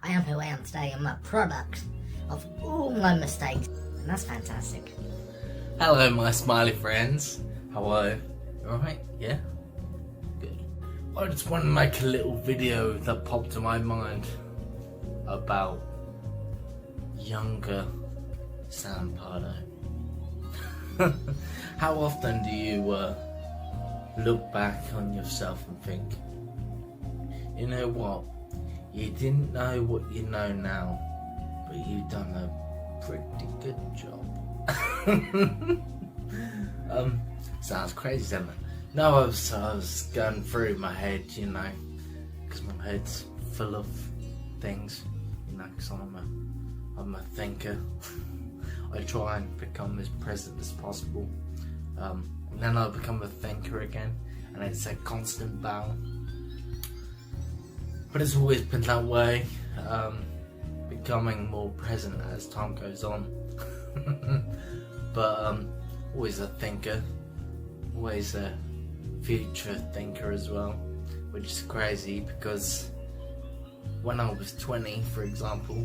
I am who I am today. I'm a product of all my mistakes, and that's fantastic. Hello my smiley friends, how are you? Alright? Yeah? Good. I just want to make a little video that popped in my mind about younger Sam Pardo. How often do you look back on yourself and think, you know what, you didn't know what you know now, but you've done a pretty good job. Sounds crazy, doesn't it? No, I was going through my head, you know, because my head's full of things, you know, because I'm a thinker. I try and become as present as possible, and then I become a thinker again, and it's a constant battle. But it's always been that way, becoming more present as time goes on. But always a thinker, always a future thinker as well, which is crazy because when I was 20, for example,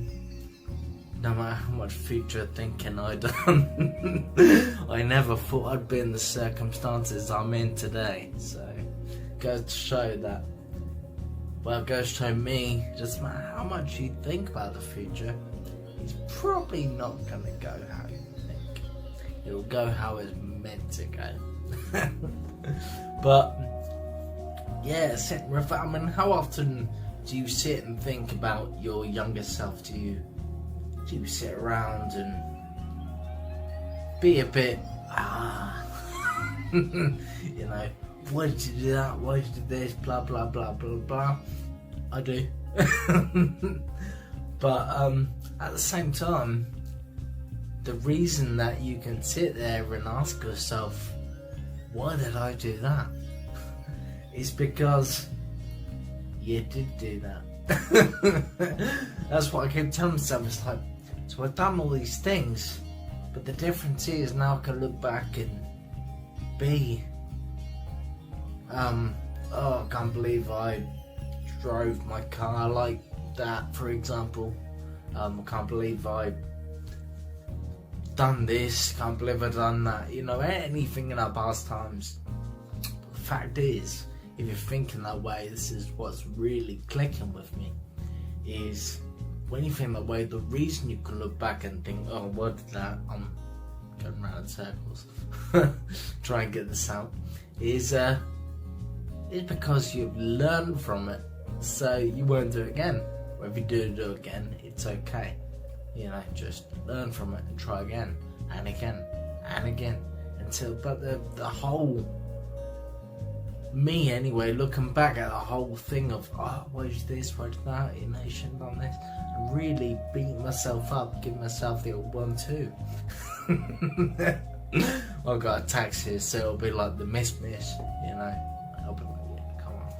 no matter how much future thinking I'd done, I never thought I'd be in the circumstances I'm in today. So it goes to show that, well, it goes to show me, just no matter how much you think about the future, it's probably not going to go how you think. It'll go how it's meant to go. But yeah, I mean, how often do you sit and think about your younger self? Do you sit around and be a bit, you know, why did you do that? Why did you do this? Blah blah blah blah blah. I do. But at the same time, the reason that you can sit there and ask yourself, why did I do that? Is because you did do that. That's what I keep telling myself. It's like, so I've done all these things, but the difference is now I can look back and be, oh, I can't believe I drove my car like that, for example. I can't believe I done this, can't believe I done that, you know, anything in our past times. But the fact is, if you're thinking that way, this is what's really clicking with me, is when you think that way, the reason you can look back and think, oh, what did that, I'm going around in circles, try and get this out, is because you've learned from it, so you won't do it again. Or if you do it again, it's okay. You know, just learn from it and try again, and again, and again, until, but the whole, me anyway, looking back at the whole thing of, oh, why did this, why did that, you know, you shouldn't have done this, and really beating myself up, giving myself the old 1-2. I've got a taxi, so it'll be like the miss, you know, I'll be like, yeah, come on,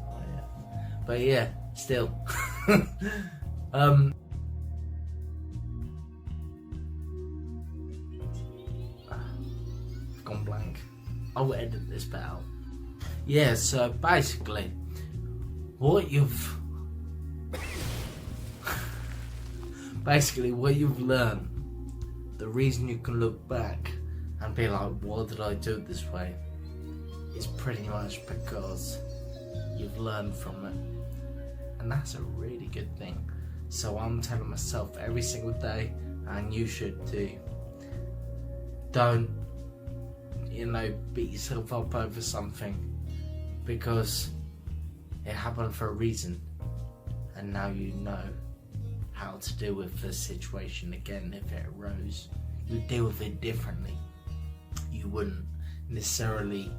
oh yeah, but yeah, still, I've gone blank. I'll edit this bit out. Yeah, so basically, what you've learned, the reason you can look back and be like, why did I do it this way, is pretty much because you've learned from it, and that's a really good thing. So I'm telling myself every single day, and you should too, don't, you know, beat yourself up over something, because it happened for a reason, and now you know how to deal with the situation again if it arose. You deal with it differently. You wouldn't necessarily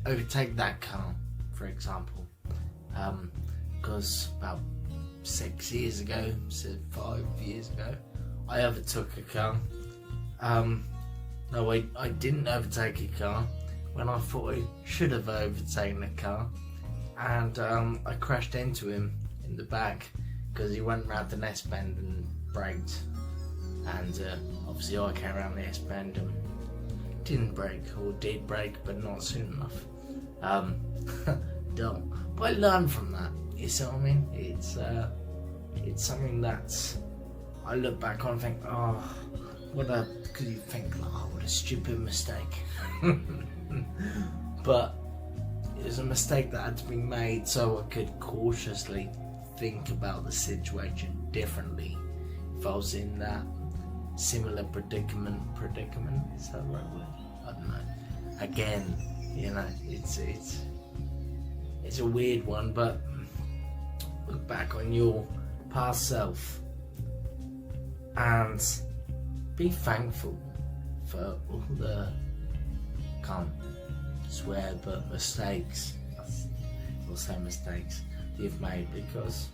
overtake that car, for example, because about 6 years ago, so 5 years ago, I overtook a car. No, I didn't overtake a car when I thought I should have overtaken a car, and I crashed into him in the back because he went round the S bend and braked, and obviously I came around the S bend and didn't brake, or did brake but not soon enough. Dumb. But I learned from that. You see what I mean? It's something that's, I look back on and think, oh, because you think, oh, what a stupid mistake. But it was a mistake that had to be made so I could cautiously think about the situation differently if I was in that similar predicament, is that the right word? I don't know. Again, you know, it's a weird one, but look back on your past self and be thankful for all the, can't swear, but mistakes, we'll say mistakes, that you've made, because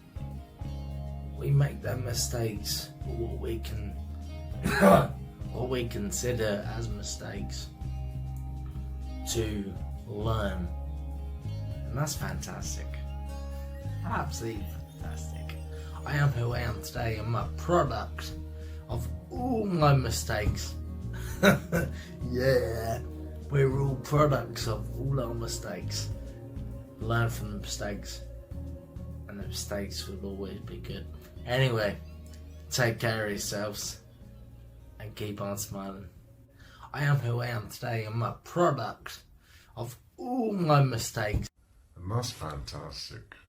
we make them mistakes, or what we can what we consider as mistakes, to learn, and that's fantastic, absolutely fantastic. I am who I am today. I'm a product of all my mistakes. Yeah, we're all products of all our mistakes. Learn from the mistakes, and the mistakes will always be good. Anyway, take care of yourselves and keep on smiling. I am who I am today. I'm a product of all my mistakes. And that's fantastic.